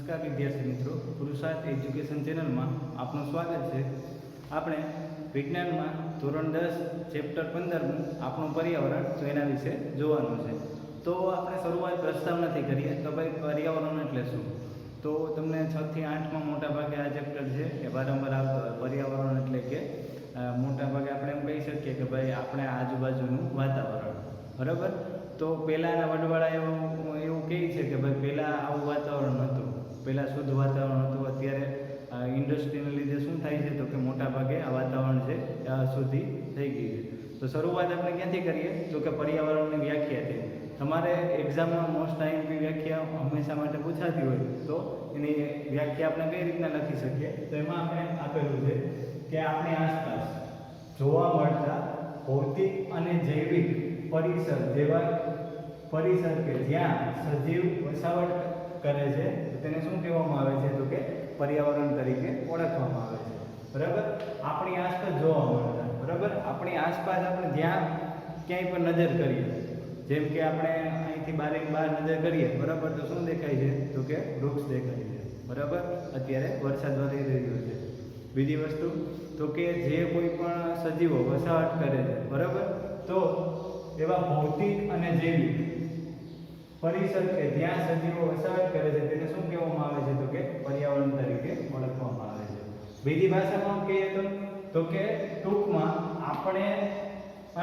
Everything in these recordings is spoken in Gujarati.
નમસ્કાર વિદ્યાર્થી મિત્રો, પુરુષાર્થ એજ્યુકેશન ચેનલમાં આપનું સ્વાગત છે। આપણે વિજ્ઞાનમાં ધોરણ 10 ચેપ્ટર 15નું આપણું પર્યાવરણ તો એના વિશે જોવાનું છે। તો આપણે શરૂઆત પ્રસ્તાવનાથી કરીએ તો ભાઈ પર્યાવરણ એટલે શું? તો તમને 6 થી 8માં મોટા ભાગે આ ચેપ્ટર છે એ વારંવાર આવતો હોય। પર્યાવરણ એટલે કે મોટા ભાગે આપણે એમ કહી શકીએ કે ભાઈ આપણે આજુબાજુનું વાતાવરણ, બરાબર। તો પહેલાંના વડવાળા એવું કહે છે કે ભાઈ પહેલાં આવું વાતાવરણ નહોતું, પહેલાં શુદ્ધ વાતાવરણ હતું। અત્યારે ઇન્ડસ્ટ્રીને લીધે શું થાય છે તો કે મોટા ભાગે આ વાતાવરણ છે એ અશુદ્ધિ થઈ ગઈ છે। તો શરૂઆત આપણે ક્યાંથી કરીએ તો કે પર્યાવરણની વ્યાખ્યાથી। તમારે એક્ઝામમાં મોસ્ટ આઈએમપી વ્યાખ્યા હંમેશા માટે પૂછાતી હોય તો એની વ્યાખ્યા આપણે કઈ રીતના લખી શકીએ તો એમાં આપણે આપેલું છે કે આપણી આસપાસ જોવા મળતા ભૌતિક અને જૈવિક પરિસર જેવા પરિસર કે જ્યાં સજીવ વસાવટ કરે છે તેને શું કહેવામાં આવે છે તો કે પર્યાવરણ તરીકે ઓળખવામાં આવે છે, બરાબર। આપણી આસપાસ જોવા મળતા, બરાબર, આપણી આસપાસ આપણે જ્યાં ક્યાંય પણ નજર કરીએ, જેમ કે આપણે અહીંથી બહાર નજર કરીએ, બરાબર, તો શું દેખાય છે તો કે વૃક્ષ દેખાય છે, બરાબર। અત્યારે વરસાદ વરી રહ્યો છે। બીજી વસ્તુ તો કે જે કોઈ પણ સજીવો વસાવટ કરે છે, બરાબર, તો એવા ભૌતિક અને જૈવિક પરિસર કે જ્યાં સજીવો વસાવટ કરે છે તેને શું કહેવામાં આવે છે તો કે પર્યાવરણ તરીકે ઓળખવામાં આવે છે। બીજી ભાષામાં કહીએ તો કે ટૂંકમાં આપણે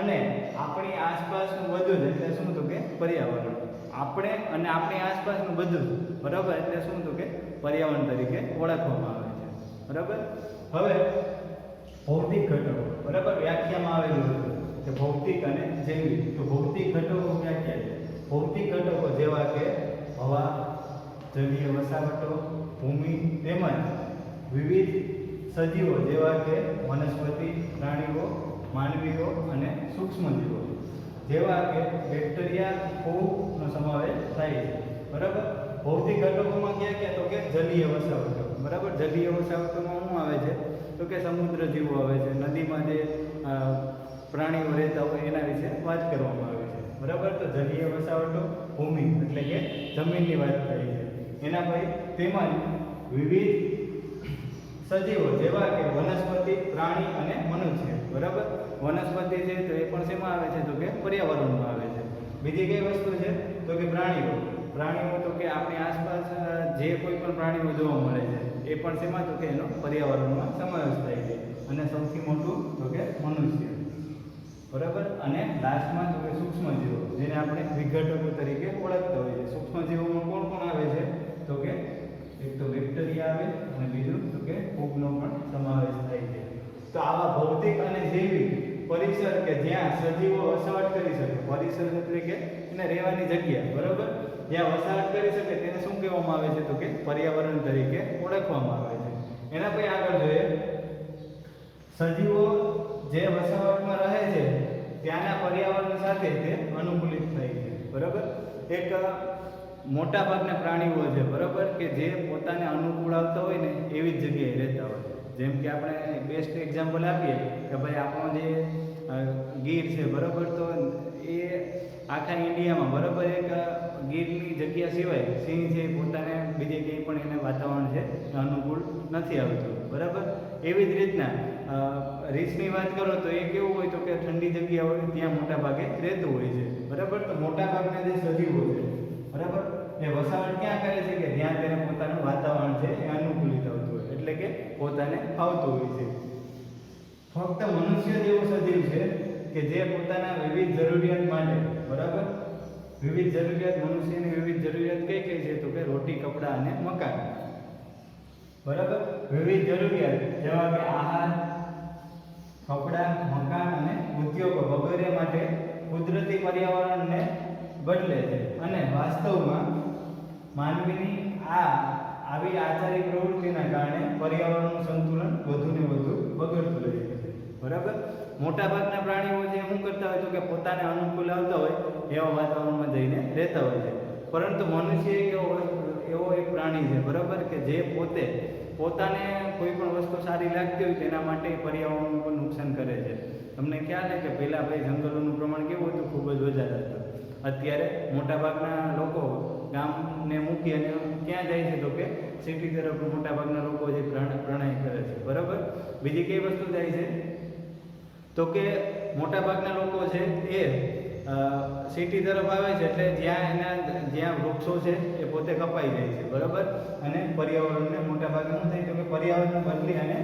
અને આપણી આસપાસનું બધું જ એટલે શું તો કે પર્યાવરણ। આપણે અને આપણી આસપાસનું બધું જ, બરાબર, એટલે શું તો કે પર્યાવરણ તરીકે ઓળખવામાં આવે છે, બરાબર। હવે ભૌતિક ઘટકો, બરાબર, વ્યાખ્યામાં આવેલું હતું કે ભૌતિક અને જૈવિક। તો ભૌતિક ઘટકો વ્યાખ્યા છે ભૌતિક ઘટકો જેવા કે હવા, જલીય વસાવટો, ભૂમિ તેમજ વિવિધ સજીવો જેવા કે વનસ્પતિ, પ્રાણીઓ, માનવીઓ અને સૂક્ષ્મજીવો જેવા કે બેક્ટેરિયા, ફૂગનો સમાવેશ થાય છે, બરાબર। ભૌતિક ઘટકોમાં ક્યાં તો કે જલીય વસાવટો, બરાબર। જલીય વસાવટોમાં શું આવે છે તો કે સમુદ્ર જીવો આવે છે, નદીમાં જે પ્રાણીઓ રહેતા હોય એના વિશે વાત કરવામાં આવે છે, બરાબર। તો જલીય વસાવટો, ભૂમિ એટલે કે જમીનની વાત થઈ છે એના પછી, તેમજ વિવિધ સજીવો જેવા કે વનસ્પતિ, પ્રાણી અને મનુષ્ય, બરાબર। વનસ્પતિ છે તો એ પણ શેમાં આવે છે તો કે પર્યાવરણમાં આવે છે। બીજી કઈ વસ્તુ છે તો કે પ્રાણીઓ તો કે આપણી આસપાસ જે કોઈ પણ પ્રાણીઓ જોવા મળે છે એ પણ શેમાં તો કે એનો પર્યાવરણમાં સમાવેશ થાય છે। અને સૌથી મોટું તો કે મનુષ્ય, બરાબર। અને લાસ્ટમાં તો કે સૂક્ષ્મજીવો જેને આપણે વિઘટકો તરીકે ઓળખતા હોઈએ છીએ। સૂક્ષ્મજીવોમાં કોણ કોણ આવે છે તો કે એક તો બેક્ટેરિયા આવે અને બીજું તો કે ફૂગનો પણ સમાવેશ થાય છે। તો આવા ભૌતિક અને જૈવિક પરિસર કે જ્યાં સજીવો વસાવટ કરી શકે, પરિસર એટલે કે એને રહેવાની જગ્યા, બરાબર, જ્યાં વસાવટ કરી શકે તેને શું કહેવામાં આવે છે તો કે પર્યાવરણ તરીકે ઓળખવામાં આવે છે। એના પછી આગળ જોઈએ, સજીવો જે વસાવટમાં રહે છે ત્યાંના પર્યાવરણ સાથે તે અનુકૂલિત થાય છે, બરાબર। એક મોટા ભાગના પ્રાણીઓ છે, બરાબર, કે જે પોતાને અનુકૂળ આવતા હોય ને એવી જ જગ્યાએ રહેતા હોય। જેમ કે આપણે બેસ્ટ એક્ઝામ્પલ આપીએ કે ભાઈ આપણો જે ગીર છે, બરાબર, તો એ આખા ઇન્ડિયામાં, બરાબર, એક ગીરની જગ્યા સિવાય સિંહ છે પોતાને બીજે ક્યાંય પણ એને વાતાવરણ છે અનુકૂળ નથી આવતું, બરાબર। એવી જ રીતના રીંછની વાત કરો તો એ કેવું હોય તો કે ઠંડી જગ્યા હોય ત્યાં મોટા ભાગે રહેતું હોય છે, બરાબર। તો મોટા ભાગના જે સજીવો છે, બરાબર, એ વસાવટ ક્યાં કરે છે કે જ્યાં તેને પોતાનું વાતાવરણ છે એ અનુકૂલિત આવતું હોય એટલે કે પોતાને ફાવતું હોય છે। ફક્ત મનુષ્ય જેવો સજીવ છે કે જે પોતાના વિવિધ જરૂરિયાત માટે, બરાબર, વિવિધ જરૂરિયાત, મનુષ્યની વિવિધ જરૂરિયાત કઈ કઈ છે તો કે રોટી, કપડાં અને મકાન, બરાબર। વિવિધ જરૂરિયાત જેવા કે આહાર, કપડાં, મકાન અને ઉદ્યોગો વગેરે માટે કુદરતી પર્યાવરણને બદલે છે। અને વાસ્તવમાં માનવીની આવી આચારી પ્રવૃત્તિના કારણે પર્યાવરણનું સંતુલન વધુ ને વધુ બગડતું રહે છે, બરાબર। મોટા ભાગના પ્રાણીઓ જે શું કરતા હોય તો કે પોતાને અનુકૂળ આવતા હોય એવા વાતાવરણમાં જઈને રહેતા હોય છે, પરંતુ મનુષ્ય એવો એક પ્રાણી છે, બરાબર, કે જે પોતાને કોઈ પણ વસ્તુ સારી લાગતી હોય તેના માટે પર્યાવરણનું પણ નુકસાન કરે છે। તમને ખ્યાલ છે કે પહેલાં ભાઈ જંગલોનું પ્રમાણ કેવું હતું, ખૂબ જ વધારે હતું। અત્યારે મોટાભાગના લોકો ગામને મૂકી અને ક્યાં જાય છે તો કે સિટી તરફ મોટાભાગના લોકો જે પ્રણય કરે છે. બરાબર. બીજી કઈ વસ્તુ જાય છે તો કે મોટાભાગના લોકો છે એ સિટી તરફ આવે છે એટલે જ્યાં વૃક્ષો છે એ પોતે કપાઈ જાય છે. બરાબર. અને પર્યાવરણને મોટાભાગે શું થાય તો કે પર્યાવરણ બદલી અને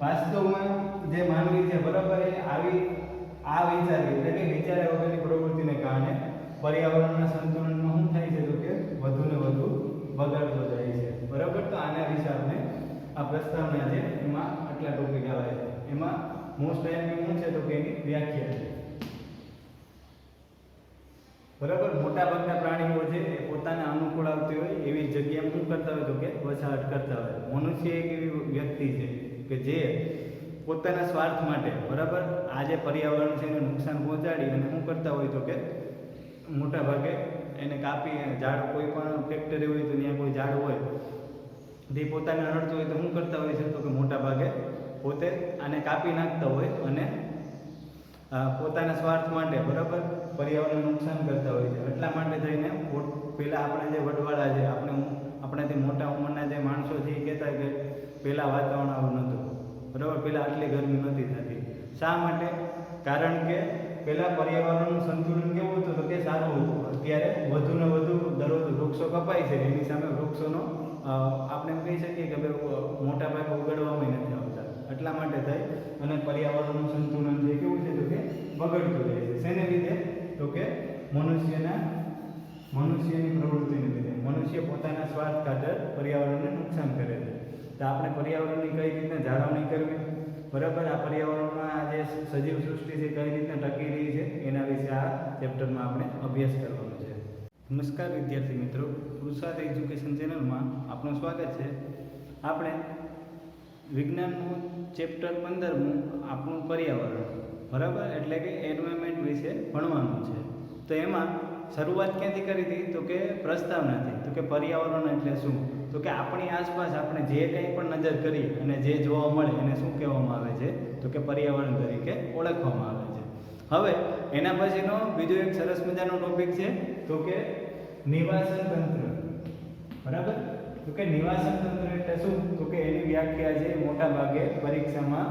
વાસ્તવમાં જે માનવી છે બરાબર એ આ વિચારી એટલે કે વિચાર્યા વગરની પ્રવૃત્તિને કારણે પર્યાવરણના સંતુલનમાં શું થાય છે તો કે વધુ ને વધુ બગાડતો જાય છે. બરાબર. તો આના વિશે આપણે આ પ્રસ્તાવના છે એમાં આટલા ટોપિક આવે છે. એમાં મોસ્ટ એમ શું છે તો કે એની વ્યાખ્યા છે. બરાબર. મોટાભાગના પ્રાણીઓ છે એ પોતાને અનુકૂળ આવતી હોય એવી જગ્યાએ શું કરતા હોય તો કે વસાહત કરતા હોય. મનુષ્ય એક એવી વ્યક્તિ છે કે જે પોતાના સ્વાર્થ માટે બરાબર આ જે પર્યાવરણ છે એને નુકસાન પહોંચાડી અને શું કરતા હોય તો કે મોટા ભાગે એને કાપી ઝાડ કોઈ પણ ફેક્ટરી હોય તો ત્યાં કોઈ ઝાડ હોય તે પોતાને નડતું હોય તો શું કરતા હોય છે તો કે મોટા ભાગે પોતે આને કાપી નાખતા હોય અને પોતાના સ્વાર્થ માટે બરાબર પર્યાવરણને નુકસાન કરતા હોય છે. એટલા માટે થઈને પહેલાં આપણે જે વડવાળા છે આપણાથી મોટા ઉંમરના જે માણસો છે એ કહેતા કે પહેલાં વાતાવરણ આવું નહોતું. બરાબર. પહેલાં આટલી ગરમી નહોતી થતી. શા માટે? કારણ કે પહેલાં પર્યાવરણનું સંતુલન કેવું હતું તો કે સારું હતું. અત્યારે વધુ ને વધુ દરરોજ વૃક્ષો કપાય છે એની સામે વૃક્ષોનો આપણે એમ કહી શકીએ કે મોટા ભાગે ઉગાડવામાં નથી આવતા. એટલા માટે થાય અને પર્યાવરણનું સંતુલન જે કેવું છે તો કે બગડતું રહે છે. શેને લીધે તો કે મનુષ્યની પ્રવૃત્તિને લીધે. મનુષ્ય પોતાના સ્વાર્થ ખાતર પર્યાવરણને નુકસાન કરે છે. તો આપણે પર્યાવરણની કઈ રીતે જાળવણી કરવી બરાબર આ પર્યાવરણમાં આ જે સજીવ સૃષ્ટિ છે કઈ રીતે ટકી રહી છે એના વિશે આ ચેપ્ટરમાં આપણે અભ્યાસ કરવાનો છે. નમસ્કાર વિદ્યાર્થી મિત્રો, પુરુષાર્થ એજ્યુકેશન ચેનલમાં આપનું સ્વાગત છે. આપણે વિજ્ઞાનનું ચેપ્ટર 15 આપણું પર્યાવરણ બરાબર એટલે કે એન્વાયરમેન્ટ વિશે ભણવાનું છે. તો એમાં શરૂઆત ક્યાંથી કરી હતી તો કે પ્રસ્તાવનાથી. તો કે પર્યાવરણ એટલે શું તો કે આપણી આસપાસ આપણે જે કંઈ પણ નજર કરીએ અને જે જોવા મળે એને શું કહેવામાં આવે છે તો કે પર્યાવરણ તરીકે ઓળખવામાં આવે છે. હવે એના પછીનો બીજો એક સરસ મજાનો ટોપિક છે તો કે નિવાસન તંત્ર. બરાબર. તો કે નિવાસન તંત્ર એટલે શું તો કે એની વ્યાખ્યા છે મોટા ભાગે પરીક્ષામાં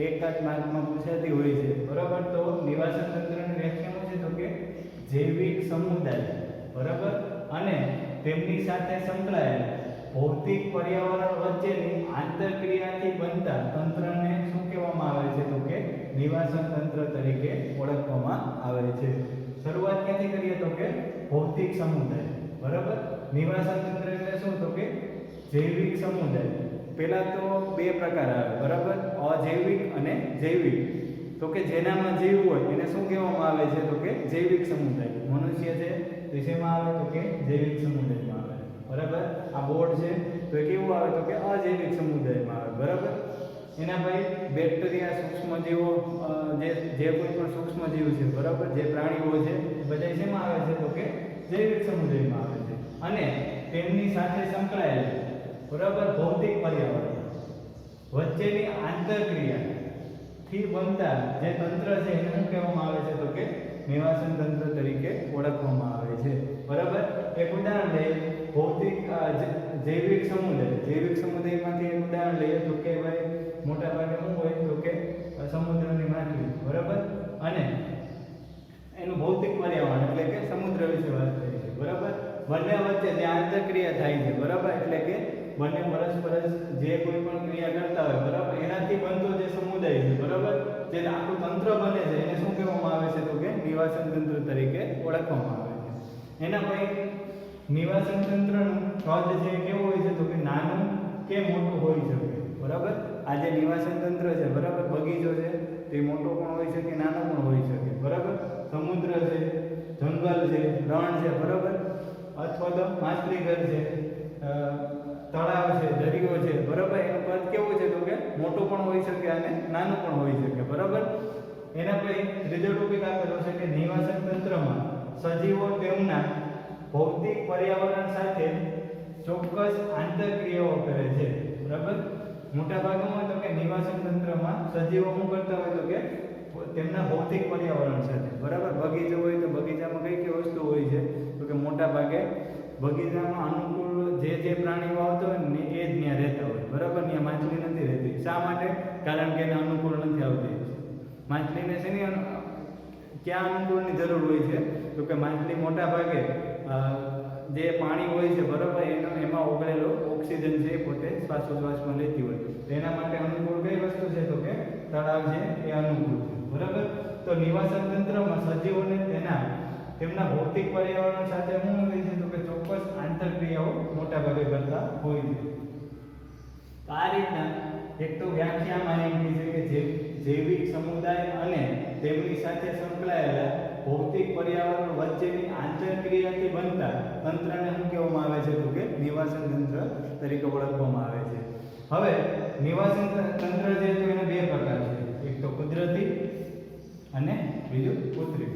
એકાદ માર્કમાં પૂછાતી હોય છે. બરાબર. તો નિવાસન તંત્રની વ્યાખ્યા શું છે તો કે જૈવિક સમુદાય બરાબર અને તેમની સાથે સંકળાયેલા ભૌતિક પર્યાવરણ વચ્ચેની આંતરક્રિયાથી બનતા તંત્રને શું કહેવામાં આવે છે તો કે નિવાસન તંત્ર તરીકે ઓળખવામાં આવે છે. શરૂઆત ક્યાંથી કરીએ તો કે ભૌતિક સમુદાય. બરાબર. નિવાસન તંત્ર એટલે શું તો કે જૈવિક સમુદાય. પહેલા તો બે પ્રકાર આવે બરાબર અજૈવિક અને જૈવિક. તો કે જેનામાં જીવ હોય એને શું કહેવામાં આવે છે તો કે જૈવિક સમુદાય. મનુષ્ય છે તો શેમાં આવે તો કે જૈવિક સમુદાયમાં આવે. બરાબર. આ બોર્ડ છે તો એ કેવું આવે તો કે અજૈવિક સમુદાયમાં આવે. બરાબર. એના પછી બેક્ટેરિયા સૂક્ષ્મજીવો જે કોઈ પણ સૂક્ષ્મજીવ છે બરાબર જે પ્રાણીઓ છે બધા શેમાં આવે છે તો કે જૈવિક સમુદાયમાં આવે છે. અને તેમની સાથે સંકળાયેલા બરાબર ભૌતિક પર્યાવરણ વચ્ચેની આંતરક્રિયાથી બનતા જે તંત્ર છે એને શું કહેવામાં આવે છે તો કે નિવાસન તંત્ર તરીકે ઓળખવામાં આવે છે. બરાબર. એક ઉદાહરણ લઈએ ભૌતિક જૈવિક સમુદાય. જૈવિક સમુદાયમાંથી એક ઉદાહરણ લઈએ તો કે ભાઈ મોટા ભાગે શું હોય તો કે સમુદ્રની માછલી. બરાબર. અને એનું ભૌતિક પર્યાવરણ એટલે કે સમુદ્ર વિશે વાત કરી છે. બરાબર. બંને વચ્ચે જે આંતરક્રિયા થાય છે બરાબર એટલે કે બંને પરસ્પર જે કોઈ પણ ક્રિયા કરતા હોય બરાબર એનાથી બનતો જે સમુદાય છે બરાબર જે આખું તંત્ર બને છે એને શું કહેવામાં આવે છે તો કે નિવાસન તંત્ર તરીકે ઓળખવામાં આવે છે. એના પછી નિવાસન તંત્રનું કદ છે કેવું હોય છે તો કે નાનું કે મોટું હોઈ શકે. બરાબર. આ જે નિવાસન તંત્ર છે બરાબર બગીચો છે તે મોટો પણ હોઈ શકે નાનો પણ હોઈ શકે. બરાબર. સમુદ્ર છે, જંગલ છે, રણ છે બરાબર અથવા તો માછલી ઘર છે, તળાવ છે, દરિયો છે બરાબર એનું કદ કેવું છે તો કે મોટું પણ હોઈ શકે અને નાનું પણ હોઈ શકે. બરાબર. એના પછી ત્રીજો ટોપિક આપેલો છે કે નિવાસન તંત્રમાં સજીવો તેમના ભૌતિક પર્યાવરણ સાથે ચોક્કસ આંતરક્રિયાઓ કરે છે. બરાબર. મોટા ભાગમાં તો કે નિવાસન તંત્રમાં સજીવો શું કરતા હોય તો કે તેમના ભૌતિક પર્યાવરણ સાથે બરાબર બગીચો હોય તો બગીચામાં કઈ કઈ વસ્તુ હોય છે તો કે મોટા ભાગે બગીચામાં અનુકૂળ જે પ્રાણીઓ આવતા હોય ને એ જ ત્યાં રહેતા હોય, બરાબર. ત્યાં માછલી નથી રહેતી. શા માટે? કારણ કે એને અનુકૂળ નથી આવતી. માછલીને શેની ક્યાં અનુકૂળની જરૂર હોય છે? તો કે માછલી મોટા ભાગે જે પાણી હોય છે, બરાબર, એમાં ઓગળેલો ઓક્સિજન છે એ પોતે શ્વાસોશ્વાસમાં લેતી હોય. તો એના માટે અનુકૂળ કઈ વસ્તુ છે? તો કે તળાવ છે એ અનુકૂળ છે, બરાબર. તો નિવાસન તંત્રમાં સજીવોને તેમના ભૌતિક પર્યાવરણ સાથે શું હોય છે? તો કે ચોક્કસ આંતરક્રિયાઓ મોટા ભાગે કરતા હોય છે. તો આ રીતના એક તો વ્યાખ્યામાં એમ કહે છે કે જૈવિક સમુદાય અને તેમની સાથે સંકળાયેલા ભૌતિક પર્યાવરણ વચ્ચેની આંતરક્રિયાથી બનતા તંત્રને શું કહેવામાં આવે છે? તો કે નિવાસન તંત્ર તરીકે ઓળખવામાં આવે છે. હવે નિવાસન તંત્ર છે તો એના બે પ્રકાર છે, એક તો કુદરતી અને બીજું કૃત્રિમ.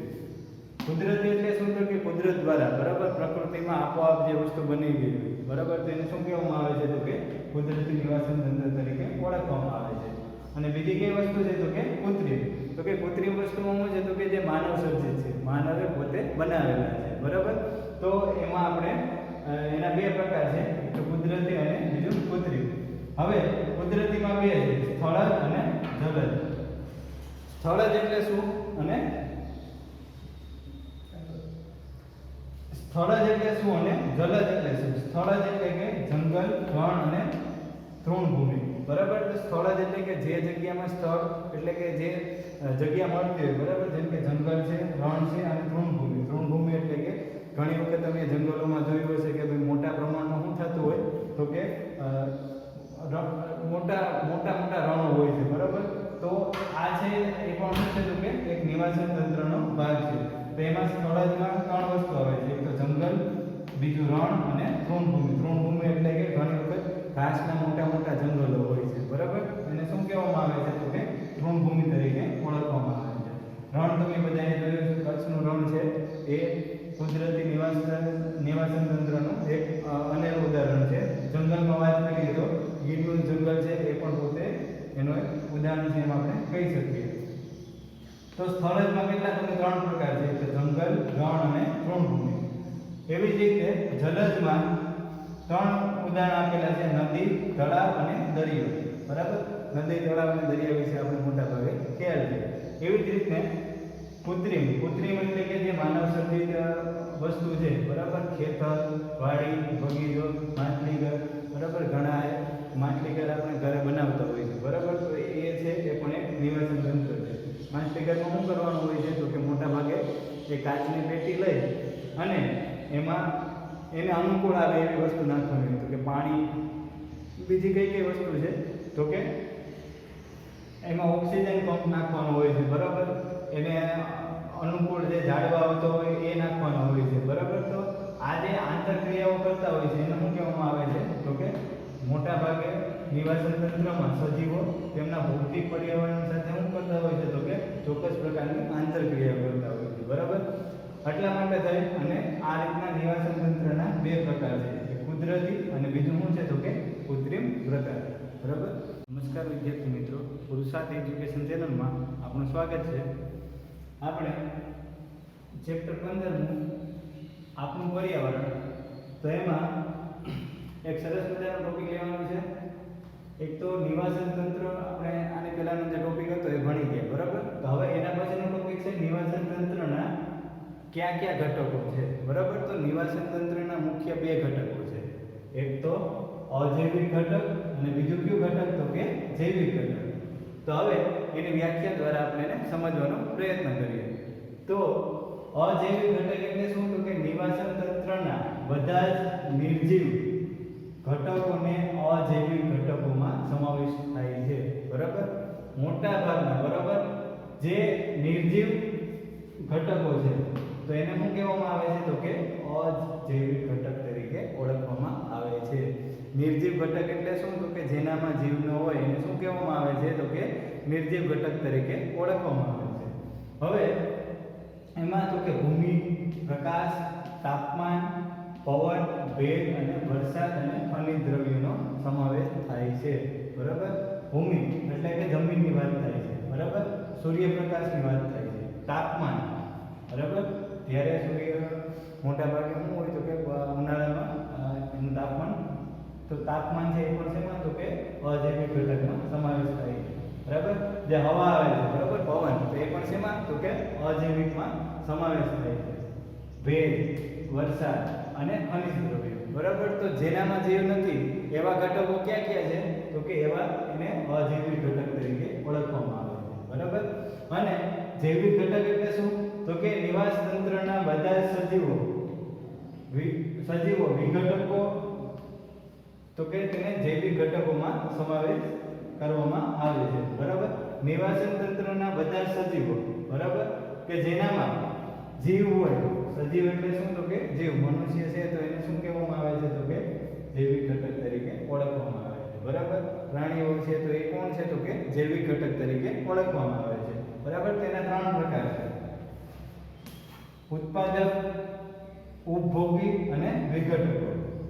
કુદરતી એટલે શું? તો કે કુદરત દ્વારા, બરાબર, પ્રકૃતિમાં આપોઆપ જે વસ્તુ બની ગઈ હોય, બરાબર, તો એને શું કહેવામાં આવે છે? તો કે કુદરતી નિવાસન તંત્ર તરીકે ઓળખવામાં આવે છે. અને બીજી કઈ વસ્તુ છે? તો કે કૃત્રિમ. તો કે કૃત્રિમ વસ્તુમાં શું છે? તો કે જે માનવ સર્જિત છે, માનવે પોતે બનાવેલા છે, બરાબર. તો એમાં આપણે એના બે પ્રકાર છે, એક તો કુદરતી અને બીજું કૃત્રિમ. હવે કુદરતીમાં બે છે, સ્થળજ અને જલજ. સ્થળજ એટલે શું અને સ્થળજ એટલે શું અને જલજ એટલે શું? સ્થળજ એટલે કે જંગલ, રણ અને તૃણભૂમિ, બરાબર. તો સ્થળજ એટલે કે જે જગ્યામાં સ્થળ એટલે કે જે જગ્યા મળતી હોય, બરાબર, જેમ કે જંગલ છે, રણ છે અને તૃણભૂમિ. તૃણભૂમિ એટલે કે ઘણી વખત તમે જંગલોમાં જોયું હશે કે ભાઈ મોટા પ્રમાણમાં શું થતું હોય? તો કે મોટા રણો હોય છે, બરાબર. તો આ છે એ પણ શું છે? તો કે એક નિવાસન તંત્રનો ભાગ છે. તો એમાં સ્થળજમાં ત્રણ વસ્તુ આવે છે, એક તો જંગલ, બીજું રણ અને તૃણભૂમિ. તૃણભૂમિ એટલે કે ઘણી વખત ઘાસના મોટા જંગલો હોય છે, બરાબર. એને શું કહેવામાં આવે છે? તો કે તૃણભૂમિ તરીકે ઓળખવામાં આવે છે. રણ તમે બધાએ જોયું છે, કચ્છનું રણ છે એ કુદરતી નિવાસન તંત્રનું એક અનેરું ઉદાહરણ છે. જંગલમાં વાત કરીએ તો ગીરનું જંગલ છે એ પણ પોતે એનું એક ઉદાહરણ છે, એમ આપણે કહી શકીએ. તો સ્થળજમાં કેટલા? તમે ત્રણ પ્રકાર છે, તો જંગલ, રણ અને તૃણભૂમિ. એવી જ રીતે જલજમાં ત્રણ ઉદાહરણ આપેલા છે, નદી, તળાવ અને દરિયો, બરાબર. નદી, તળાવ અને દરિયા વિશે આપણે મોટા ભાગે ખ્યાલ છે. એવી જ રીતે કૃત્રિમ એટલે કે જે માનવ સર્જિત વસ્તુ છે, બરાબર. ખેતર, વાડી, બગીચો, માછલીઘર, બરાબર. ઘણા માછલીઘર આપણે ઘરે બનાવતા હોય છે, બરાબર. તો એ છે એ પણ એક નિવાસન તંત્ર છે. માછલીઘરમાં શું કરવાનું હોય છે? તો કે મોટા ભાગે એ કાચની પેટી લઈ અને એમાં એને અનુકૂળ આવે એવી વસ્તુ નાખવાની હોય, તો કે પાણી, બીજી કઈ વસ્તુ છે? તો કે એમાં ઓક્સિજન પંપ નાખવાનો હોય છે, બરાબર. એને અનુકૂળ જે ઝાડવા આવતો હોય એ નાખવાનો હોય છે, બરાબર. તો આ જે આંતરક્રિયાઓ કરતા હોય છે એને શું કહેવામાં આવે છે? તો કે મોટા ભાગે નિવાસન તંત્રમાં સજીવો તેમના ભૌતિક પર્યાવરણ સાથે શું કરતા હોય છે? તો કે ચોક્કસ પ્રકારની આંતરક્રિયા કરતા હોય છે, બરાબર. એટલા માટે થઈ અને આ રીતના નિવાસન તંત્રના બે પ્રકાર છે, એક કુદરતી અને બીજું શું છે? તો કે કૃત્રિમ પ્રકાર, બરાબર. નમસ્કાર વિદ્યાર્થી મિત્રો, પુરુષાર્થ એજ્યુકેશન ચેનલમાં આપનું સ્વાગત છે. આપણે ચેપ્ટર 15 આપણું પર્યાવરણ, તો એમાં એક સરસ મજાનો ટોપિક લેવાનો છે. એક તો નિવાસન તંત્ર, આપણે આની પહેલાનો જે ટોપિક હતો એ ભણી ગયા, બરાબર. તો હવે એના પછીનો ટોપિક છે નિવાસન તંત્રના કયા ઘટકો છે, બરાબર. તો નિવાસન તંત્રના મુખ્ય બે ઘટકો છે, એક તો અજૈવિક ઘટક અને બીજું કયું ઘટક? તો કે જૈવિક ઘટક. તો હવે એની વ્યાખ્યા દ્વારા આપણે એને સમજવાનો પ્રયત્ન કરીએ. તો અજૈવિક ઘટક એટલે શું? તો કે નિવાસન તંત્રના બધા જ નિર્જીવ ઘટકોને અજૈવિક ઘટકોમાં સમાવેશ થાય છે, બરાબર. મોટા ભાગના, બરાબર, જે નિર્જીવ ઘટકો છે તો એને શું કહેવામાં આવે છે? તો કે અજૈવિક ઘટક તરીકે ઓળખવામાં આવે છે. નિર્જીવ ઘટક એટલે શું? તો કે જેનામાં જીવ ન હોય એને શું કહેવામાં આવે છે? તો કે નિર્જીવ ઘટક તરીકે ઓળખવામાં આવે છે. હવે એમાં તો કે ભૂમિ, પ્રકાશ, તાપમાન, પવન, ભેજ અને વરસાદ અને ખનિજ દ્રવ્યોનો સમાવેશ થાય છે, બરાબર. ભૂમિ એટલે કે જમીનની વાત થાય છે, બરાબર. સૂર્યપ્રકાશની વાત થાય છે. તાપમાન, બરાબર, જ્યારે સૂર્ય મોટા ભાગે શું હોય તો કે ઉનાળામાં એનું તાપમાન તો તાપમાન છે એ પણ શેમાં તો કે અજૈવિક ઘટકમાં સમાવેશ થાય છે બરાબર જે હવા આવે છે બરાબર પવન તો એ પણ શેમાં તો કે અજૈવિકમાં સમાવેશ થાય છે ભેજ વરસાદ અને ખનિજ દ્રવ્યો બરાબર તો જેનામાં જીવ નથી એવા ઘટકો ક્યાં ક્યાં છે તો કે એવા એને અજૈવિક ઘટક તરીકે ઓળખવામાં આવે છે બરાબર અને જૈવિક ઘટક એટલે શું તો કે નિવાસ તંત્રના બધા સજીવો વિઘટકો તો કે તેને જૈવિક ઘટકોમાં સમાવેશ કરવામાં આવે છે બરાબર નિવાસન તંત્રના બધા સજીવો બરાબર કે જેનામાં જીવ હોય સજીવ એટલે શું તો કે જીવ મનુષ્ય છે તો એને શું કહેવામાં આવે છે તો કે જૈવિક ઘટક તરીકે ઓળખવામાં આવે છે બરાબર પ્રાણીઓ છે તો એ કોણ છે તો કે જૈવિક ઘટક તરીકે ઓળખવામાં આવે છે બરાબર તેના ત્રણ પ્રકાર છે ઉત્પાદક ઉપભોગી અને વિઘટકો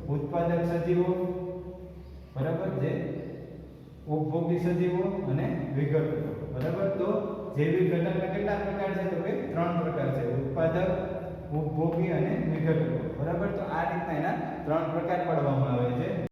ઉત્પાદક સજીવો બરાબર જે ઉપભોગી સજીવો અને વિઘટકો બરાબર તો જૈવિક ઘટકના કેટલા પ્રકાર છે તો કે ત્રણ પ્રકાર છે ઉત્પાદક ઉપભોગી અને વિઘટકો બરાબર તો આ રીતના એના ત્રણ પ્રકાર પાડવામાં આવે છે